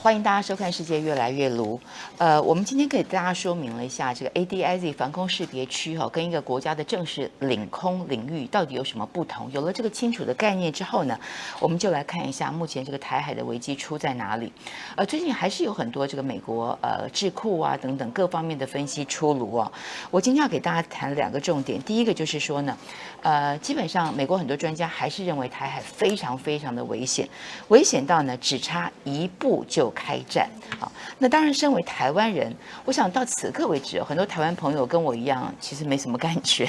欢迎大家收看《世界越来越卢》。我们今天给大家说明了一下这个 ADIZ 防空识别区跟一个国家的正式领空领域到底有什么不同。有了这个清楚的概念之后呢，我们就来看一下目前这个台海的危机出在哪里。最近还是有很多这个美国智库啊等等各方面的分析出炉哦。我今天要给大家谈两个重点，第一个就是说呢，基本上美国很多专家还是认为台海非常非常的危险，危险到呢只差一步就开战。好，那当然身为台湾人，我想到此刻为止，很多台湾朋友跟我一样，其实没什么感觉。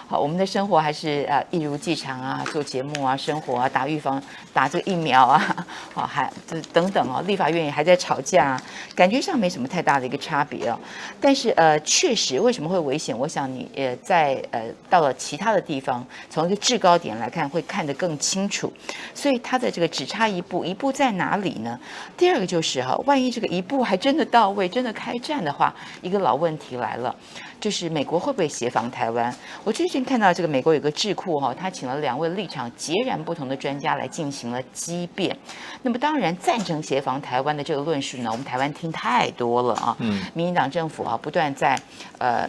好，我们的生活还是一如既常啊，做节目啊，生活啊，打预防打这个疫苗啊，还等等哦，立法院也还在吵架啊，感觉上没什么太大的一个差别哦。但是确实为什么会危险？我想你在到了其他的地方，从一个制高点来看，会看得更清楚。所以它的这个只差一步，一步在哪里呢？第二个就是万一这个一步还真的到位，真的开战的话，一个老问题来了，就是美国会不会协防台湾？我最近看到这个美国有个智库他请了2位立场截然不同的专家来进行了激辩。那么当然赞成协防台湾的这个论述呢，我们台湾听太多了啊。民进党政府不断在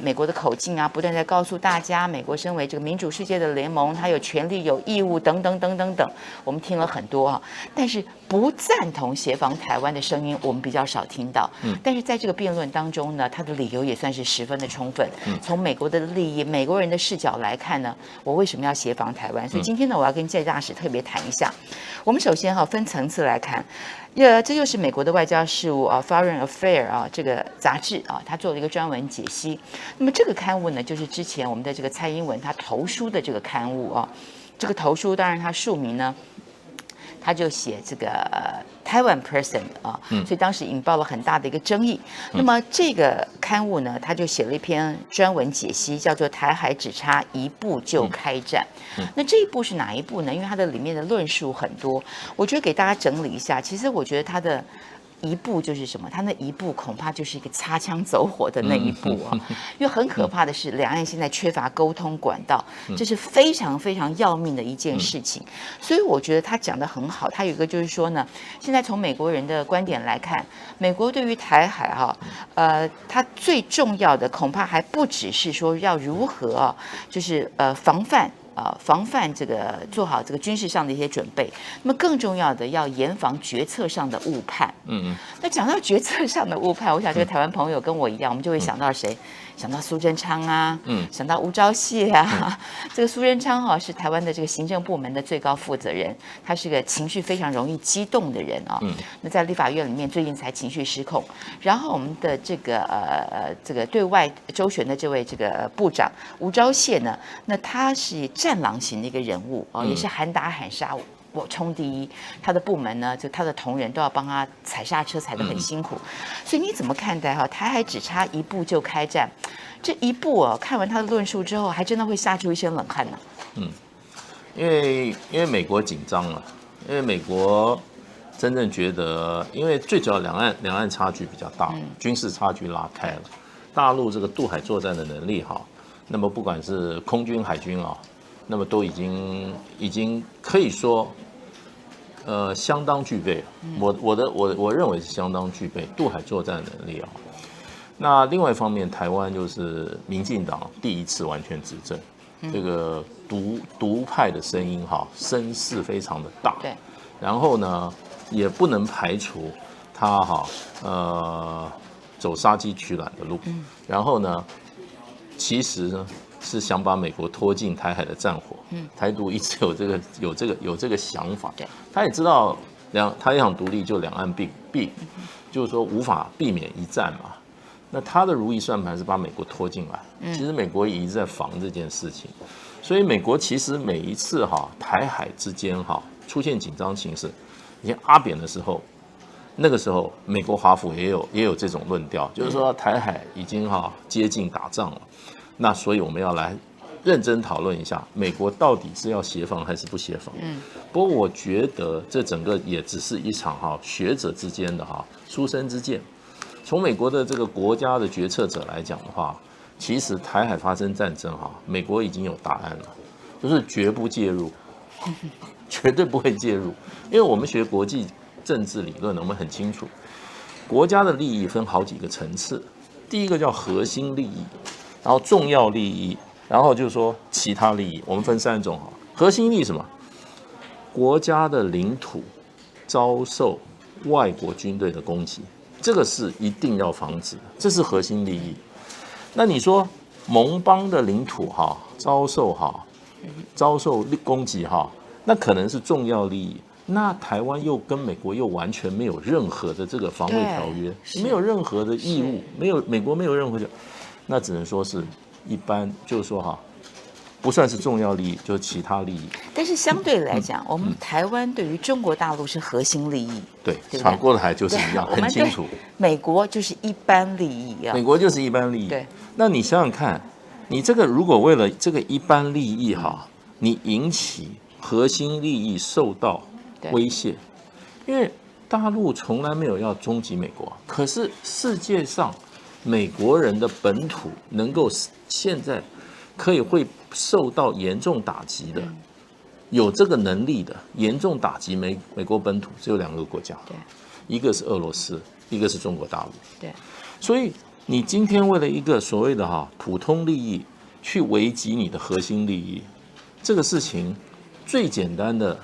美国的口径不断在告诉大家，美国身为这个民主世界的联盟，它有权利有义务等等等等等，我们听了很多啊。但是不赞同协防台湾的声音，我们比较少听到。但是在这个辩论当中呢，他的理由也算是十分的充分。从美国的利益、美国人的视角来看呢，我为什么要协防台湾？所以今天呢，我要跟介大使特别谈一下。我们首先分层次来看，这就是美国的外交事务Foreign Affair 这个杂志他做了一个专文解析。那么这个刊物呢，就是之前我们的这个蔡英文他投书的这个刊物这个投书当然他署名呢，他就写这个Taiwan person 所以当时引爆了很大的一个争议。那么这个刊物呢，他就写了一篇专文解析，叫做《台海只差一步就开战》。那这一步是哪一步呢？因为它的里面的论述很多，我觉得给大家整理一下。其实我觉得它的一步就是什么？他那一步恐怕就是一个擦枪走火的那一步因为很可怕的是，两岸现在缺乏沟通管道，这是非常非常要命的一件事情。所以我觉得他讲得很好。他有一个就是说呢，现在从美国人的观点来看，美国对于台海它最重要的恐怕还不只是说要如何就是防范这个做好这个军事上的一些准备，那么更重要的要严防决策上的误判。那讲到决策上的误判，我想这个台湾朋友跟我一样，我们就会想到谁？想到苏贞昌想到吴钊燮这个苏贞昌是台湾的这个行政部门的最高负责人，他是个情绪非常容易激动的人那在立法院里面最近才情绪失控。然后我们的这个对外周旋的这位这个部长吴钊燮呢，那他是战狼型的一个人物也是喊打喊杀。我冲第一，他的部门呢，就他的同仁都要帮他踩刹车，踩得很辛苦。所以你怎么看待台海只差一步就开战？这一步看完他的论述之后，还真的会吓出一身冷汗呢。因为美国紧张了，因为美国真正觉得，因为最主要两岸差距比较大，军事差距拉开了，大陆这个渡海作战的能力那么不管是空军、海军那么都已经可以说。相当具备了，我认为是相当具备渡海作战能力那另外一方面，台湾就是民进党第一次完全执政，这个独派的声音声势非常的大。对。然后呢，也不能排除他走杀鸡取卵的路。然后呢，其实呢。是想把美国拖进台海的战火，台独一直有这个想法，他也知道他一想独立就两岸就是说无法避免一战嘛。那他的如意算盘是把美国拖进来，其实美国也一直在防这件事情，所以美国其实每一次台海之间出现紧张情势，以前阿扁的时候，那个时候美国华府也有这种论调，就是说台海已经接近打仗了。那所以我们要来认真讨论一下，美国到底是要协防还是不协防？不过我觉得这整个也只是一场学者之间的书生之见。从美国的这个国家的决策者来讲的话，其实台海发生战争美国已经有答案了，就是绝不介入，绝对不会介入，因为我们学国际政治理论呢，我们很清楚，国家的利益分好几个层次。第一个叫核心利益，然后重要利益，然后就是说其他利益，我们分3种哈。核心利益什么？国家的领土遭受外国军队的攻击，这个是一定要防止的，这是核心利益。那你说盟邦的领土哈遭受攻击哈，那可能是重要利益。那台湾又跟美国又完全没有任何的这个防卫条约，没有任何的义务，美国没有任何的，那只能说是一般，就是说哈，不算是重要利益，就是其他利益。但是相对来讲，我们台湾对于中国大陆是核心利益，对，反过来就是一样，很清楚。美国就是一般利益啊，美国就是一般利益。对，那你想想看，你这个如果为了这个一般利益哈，你引起核心利益受到威胁，因为大陆从来没有要终极美国，可是世界上美国人的本土能够现在会受到严重打击的，有这个能力的严重打击美国本土只有2个国家，一个是俄罗斯，一个是中国大陆。对，所以你今天为了一个所谓的普通利益去危及你的核心利益，这个事情最简单的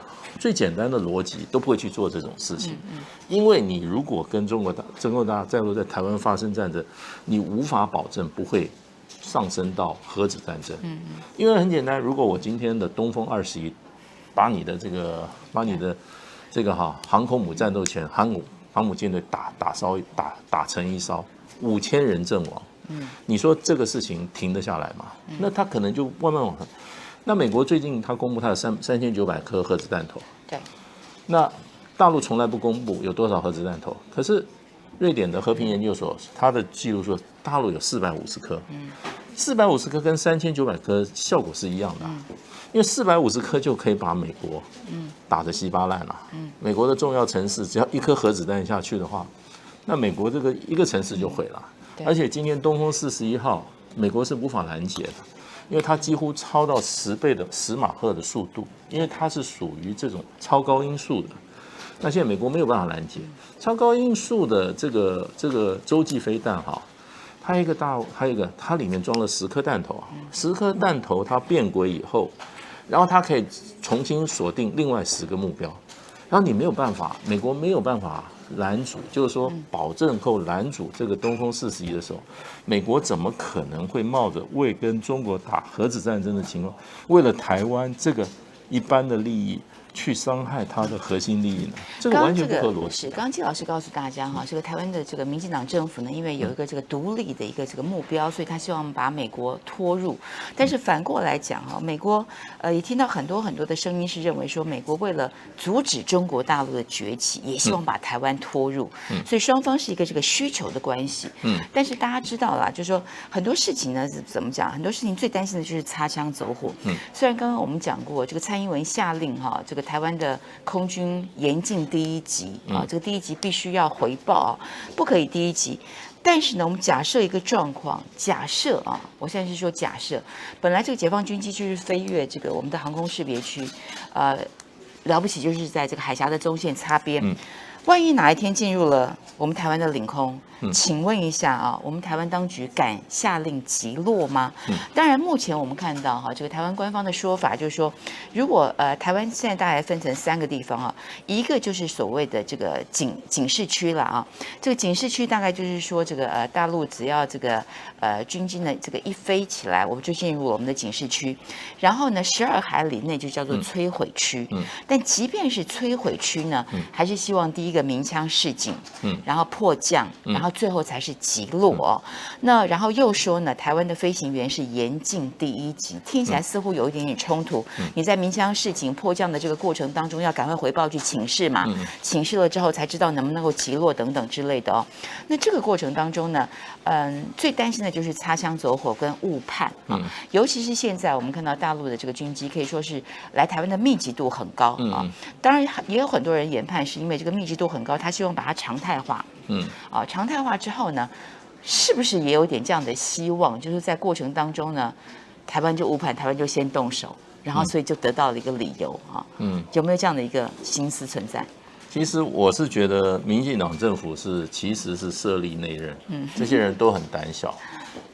逻辑都不会去做这种事情，因为你如果跟中国大陆在台湾发生战争，你无法保证不会上升到核子战争。因为很简单，如果我今天的东风21把你的这个航空母战斗群航母舰队打成一烧，5000人阵亡，你说这个事情停得下来吗？那他可能就慢慢往上。那美国最近他公布他的3900颗核子弹头，对，那大陆从来不公布有多少核子弹头，可是瑞典的和平研究所他的记录说大陆有450颗，450颗跟3900颗效果是一样的，因为450颗就可以把美国打得稀巴烂了。美国的重要城市只要1颗核子弹下去的话，那美国这个一个城市就毁了。而且今天东风41号，美国是无法拦截的。因为它几乎超到10马赫的速度，因为它是属于这种超高音速的。那现在美国没有办法拦截超高音速的这个洲际飞弹哈，还有一个它里面装了10颗弹头啊，10颗弹头它变轨以后，然后它可以重新锁定另外10个目标，然后你没有办法，美国没有办法拦阻，就是说保证后拦阻这个东风41的时候，美国怎么可能会冒着为跟中国打核子战争的情况，为了台湾这个一般的利益去伤害它的核心利益呢？这个完全不合逻辑。刚刚季老师告诉大家哈，这个台湾的这个民进党政府呢，因为有一个这个独立的一个这个目标，所以他希望把美国拖入。但是反过来讲哈，美国也听到很多的声音是认为说，美国为了阻止中国大陆的崛起，也希望把台湾拖入。所以双方是一个这个需求的关系。但是大家知道啦，就是说很多事情呢怎么讲？很多事情最担心的就是擦枪走火。虽然刚刚我们讲过，这个蔡英文下令哈，这个台湾的空军严禁第1级啊，这个第1级必须要回报，不可以第1级。但是呢，我们假设一个状况，假设啊，我现在是说假设，本来这个解放军机就是飞越这个我们的航空识别区，了不起就是在这个海峡的中线擦边。万一哪一天进入了我们台湾的领空，请问一下啊，我们台湾当局敢下令击落吗？当然，目前我们看到哈，这个台湾官方的说法就是说，如果台湾现在大概分成3个地方啊，一个就是所谓的这个警示区了啊，这个警示区大概就是说这个大陆只要这个军机呢这个一飞起来，我们就进入我们的警示区，然后呢12海里内就叫做摧毁区。但即便是摧毁区呢，还是希望第一个鸣枪示警，然后迫降，然后最后才是击落。那然后又说呢，台湾的飞行员是严禁第1级，听起来似乎有一点点冲突。你在鸣枪示警、迫降的这个过程当中，要赶快回报去请示嘛，请示了之后才知道能不能够击落等等之类的哦。那这个过程当中呢，最担心的就是擦枪走火跟误判啊，尤其是现在我们看到大陆的这个军机可以说是来台湾的密集度很高啊。当然也有很多人研判是因为这个密集度很高，他希望把它常态化。常态化之后呢，是不是也有点这样的希望？就是在过程当中呢，台湾就误判，台湾就先动手，然后所以就得到了一个理由啊。有没有这样的一个心思存在？其实我是觉得民进党政府其实是设立内任，这些人都很胆小，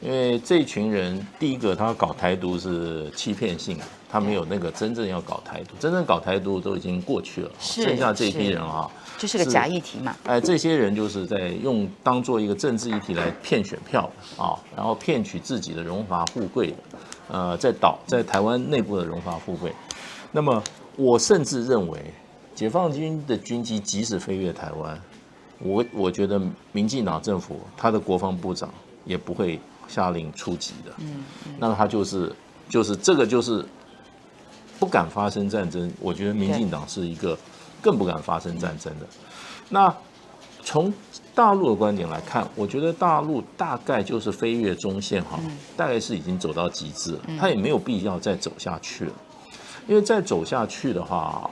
因为这一群人，第一个他搞台独是欺骗性的，他没有那个真正要搞台独，真正搞台独都已经过去了，剩下这一批人啊，这是个假议题嘛，这些人就是在当做一个政治议题来骗选票啊，然后骗取自己的荣华富贵的，在台湾内部的荣华富贵，那么我甚至认为。解放军的军机即使飞越台湾，我觉得民进党政府他的国防部长也不会下令出击的。那他就是这个就是不敢发生战争。我觉得民进党是一个更不敢发生战争的。那从大陆的观点来看，我觉得大陆大概就是飞越中线哈，大概是已经走到极致了，他也没有必要再走下去了，因为再走下去的话。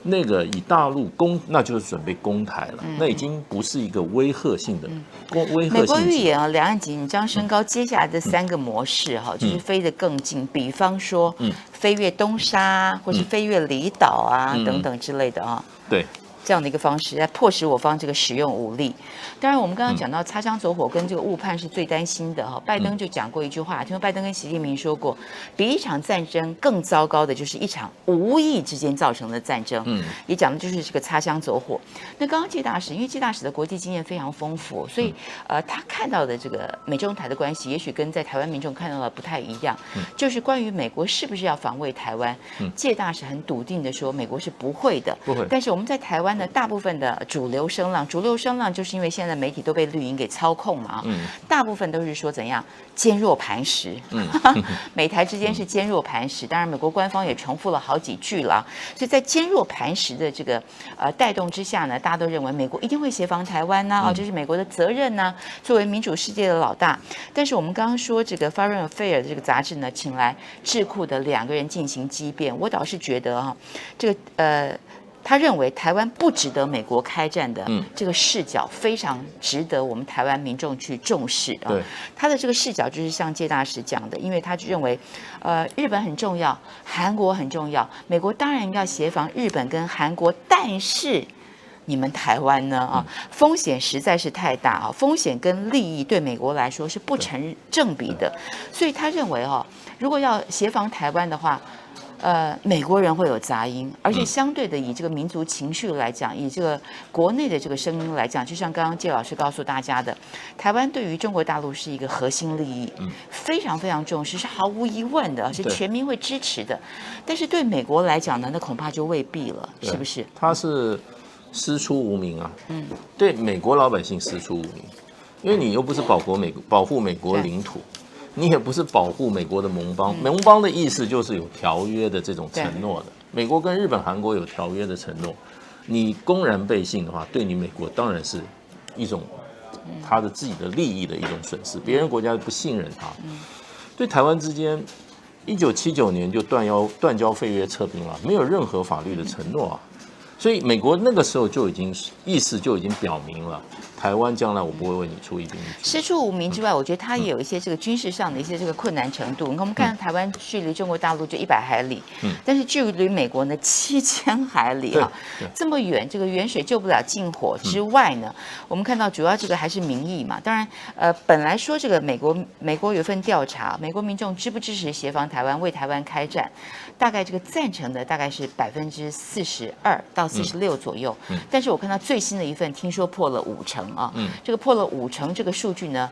那个以大陆那就是准备攻台了，那已经不是一个威吓性的威吓性。美国预言啊，两岸紧张升高，接下来的3个模式哈，就是飞得更近，比方说飞越东沙，或是飞越离岛啊等等之类的啊。对。这样的一个方式来迫使我方这个使用武力。当然，我们刚刚讲到擦枪走火跟这个误判是最担心的哈。拜登就讲过一句话，听说拜登跟习近平说过，比一场战争更糟糕的就是一场无意之间造成的战争。也讲的就是这个擦枪走火。那刚刚介大使，因为介大使的国际经验非常丰富，所以他看到的这个美中台的关系，也许跟在台湾民众看到的不太一样。就是关于美国是不是要防卫台湾，介大使很笃定的说，美国是不会的。不会。但是我们在台湾。大部分的主流声浪就是因为现在媒体都被绿营给操控嘛，大部分都是说怎样坚若磐石，美台之间是坚若磐石，当然美国官方也重复了好几句了，所以在坚若磐石的这个带动之下呢，大家都认为美国一定会协防台湾呐，这是美国的责任呐，作为民主世界的老大。但是我们刚刚说这个 Foreign Affairs 的这个杂志呢，请来智库的2个人进行激辩，我倒是觉得哈，这个他认为台湾不值得美国开战的这个视角非常值得我们台湾民众去重视啊。他的这个视角就是像介大使讲的，因为他认为，日本很重要，韩国很重要，美国当然要协防日本跟韩国，但是你们台湾呢啊，风险实在是太大啊，风险跟利益对美国来说是不成正比的，所以他认为如果要协防台湾的话。美国人会有杂音，而且相对的，以这个民族情绪来讲，以这个国内的这个声音来讲，就像刚刚介老师告诉大家的，台湾对于中国大陆是一个核心利益，非常非常重视，是毫无疑问的，是全民会支持的。但是对美国来讲呢，那恐怕就未必了，是不是？他是师出无名啊，对美国老百姓师出无名，因为你又不是保护美国领土。你也不是保护美国的盟邦，盟邦的意思就是有条约的这种承诺的。美国跟日本、韩国有条约的承诺，你公然背信的话，对你美国当然是一种他的自己的利益的一种损失，别人国家不信任他。对台湾之间，1979年就断交废约撤兵了，没有任何法律的承诺啊。所以美国那个时候就已经意思就已经表明了，台湾将来我不会为你出一兵一卒。师出无名之外，我觉得它也有一些这个军事上的一些这个困难程度。你看，我们看台湾距离中国大陆就100海里，但是距离美国呢7000海里啊，这么远，这个远水救不了近火之外呢，我们看到主要这个还是民意嘛。当然，本来说这个美国有一份调查，美国民众支不支持协防台湾为台湾开战，大概这个赞成的大概是42%到46%左右，但是我看到最新的一份，听说破了50%啊，这个破了50%这个数据呢，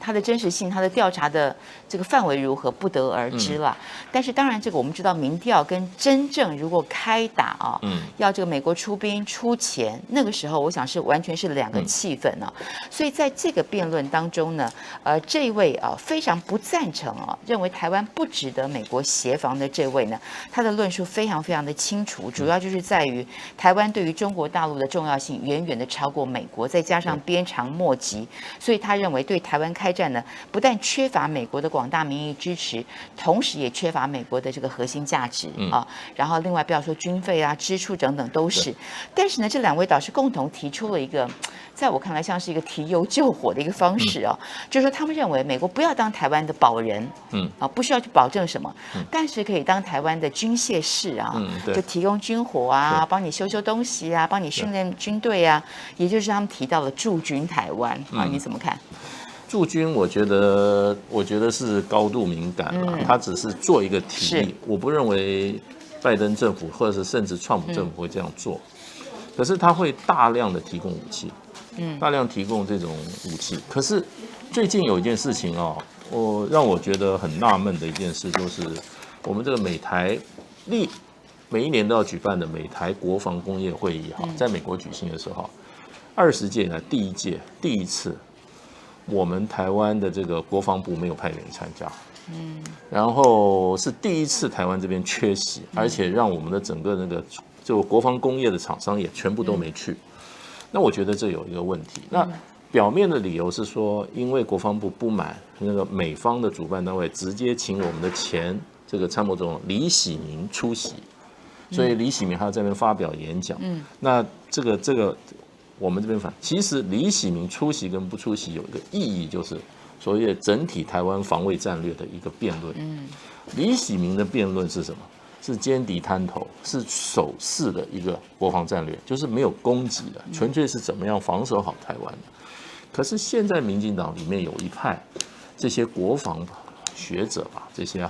它的真实性，它的调查的这个范围如何不得而知了。但是当然，这个我们知道，民调跟真正如果开打啊，要这个美国出兵出钱，那个时候我想是完全是2个气氛啊。所以在这个辩论当中呢，这一位非常不赞成认为台湾不值得美国协防的这位呢，他的论述非常非常的清楚，主要就是在于台湾对于中国大陆的重要性远远的超过美国，再加上鞭长莫及，所以他认为对台湾开战呢，不但缺乏美国的广大民意支持，同时也缺乏美国的这个核心价值啊。然后另外不要说军费啊、支出等等都是，但是呢，这2位导师共同提出了一个，在我看来像是一个提油救火的一个方式啊，就是说他们认为美国不要当台湾的保人，不需要去保证什么，但是可以当台湾的军械士啊，就提供军火啊，帮你修修东西啊，帮你训练军队啊，也就是他们提到的驻军台湾啊，你怎么看？驻军，我觉得是高度敏感了，他只是做一个提议，我不认为拜登政府或者是甚至川普政府会这样做，可是他会大量的提供武器，大量提供这种武器。可是最近有一件事情哦，让我觉得很纳闷的一件事，就是我们这个美台每一年都要举办的美台国防工业会议哈，在美国举行的时候，20届以来第一次。我们台湾的这个国防部没有派人参加，然后是第一次台湾这边缺席，而且让我们的整个那个就国防工业的厂商也全部都没去。那我觉得这有一个问题。那表面的理由是说，因为国防部不满那个美方的主办单位直接请我们的前这个参谋总统李喜明出席，所以李喜明还要在那边发表演讲。那这个。我们这边其实李喜明出席跟不出席有一个意义，就是所谓的整体台湾防卫战略的一个辩论。李喜明的辩论是什么？是歼敌滩头，是守势的一个国防战略，就是没有攻击的，纯粹是怎么样防守好台湾的。可是现在民进党里面有一派这些国防学者吧，这些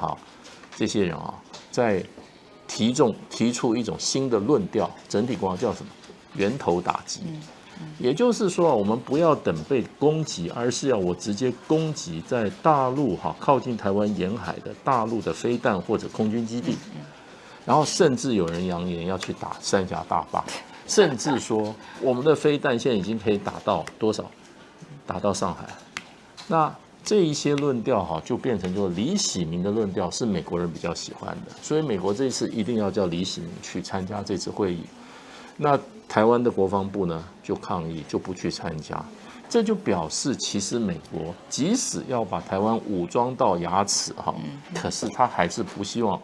人啊，在提出一种新的论调，整体国防叫什么？源头打击。也就是说，我们不要等被攻击，而是要我直接攻击在大陆靠近台湾沿海的大陆的飞弹或者空军基地，然后甚至有人扬言要去打三峡大坝，甚至说我们的飞弹现在已经可以打到多少？打到上海。那这一些论调就变成说李喜明的论调是美国人比较喜欢的，所以美国这次一定要叫李喜明去参加这次会议。那台湾的国防部呢就抗议，就不去参加，这就表示其实美国即使要把台湾武装到牙齿可是他还是不希望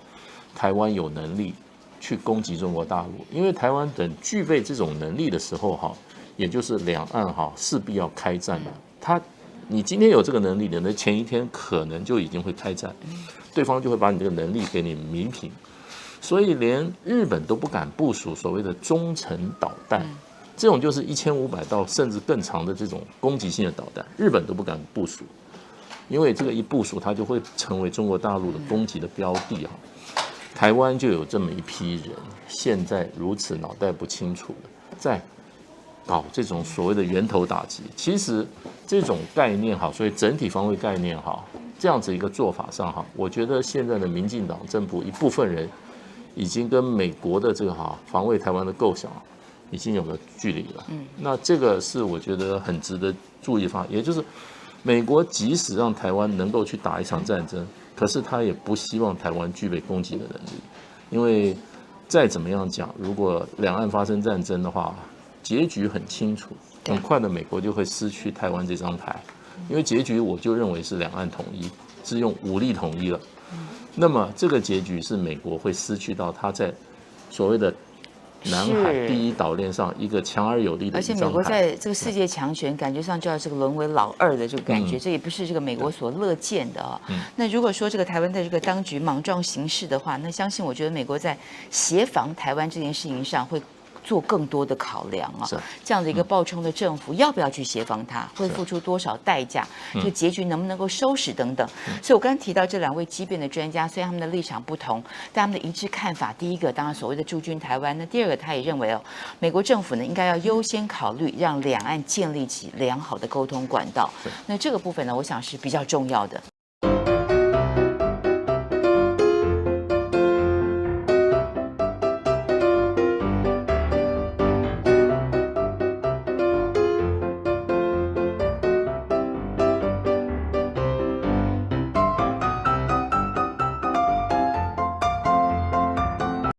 台湾有能力去攻击中国大陆，因为台湾等具备这种能力的时候也就是两岸势必要开战的。你今天有这个能力的，那前一天可能就已经会开战，对方就会把你这个能力给你弭平。所以连日本都不敢部署所谓的中程导弹，这种就是1500到甚至更长的这种攻击性的导弹，日本都不敢部署，因为这个一部署，它就会成为中国大陆的攻击的标的台湾就有这么一批人，现在如此脑袋不清楚的，在搞这种所谓的源头打击。其实这种概念所以整体防卫概念这样子一个做法上我觉得现在的民进党政府一部分人。已经跟美国的这个防卫台湾的构想已经有了距离了。那这个是我觉得很值得注意也就是美国即使让台湾能够去打一场战争，可是他也不希望台湾具备攻击的能力，因为再怎么样讲，如果两岸发生战争的话，结局很清楚，很快的美国就会失去台湾这张牌，因为结局我就认为是两岸统一，是用武力统一了。那么这个结局是美国会失去到它在所谓的南海第一岛链上一个强而有力的一张牌，而且美国在这个世界强权感觉上就要这个沦为老二的这个感觉，这也不是这个美国所乐见的那如果说这个台湾的这个当局莽撞行事的话，那相信我觉得美国在协防台湾这件事情上会做更多的考量这样的一个暴冲的政府要不要去协防它，会付出多少代价，这个结局能不能够收拾等等。所以我刚刚提到这两位激辩的专家，虽然他们的立场不同，但他们的一致看法，第一个当然所谓的驻军台湾，那第二个他也认为美国政府呢应该要优先考虑让两岸建立起良好的沟通管道。那这个部分呢，我想是比较重要的。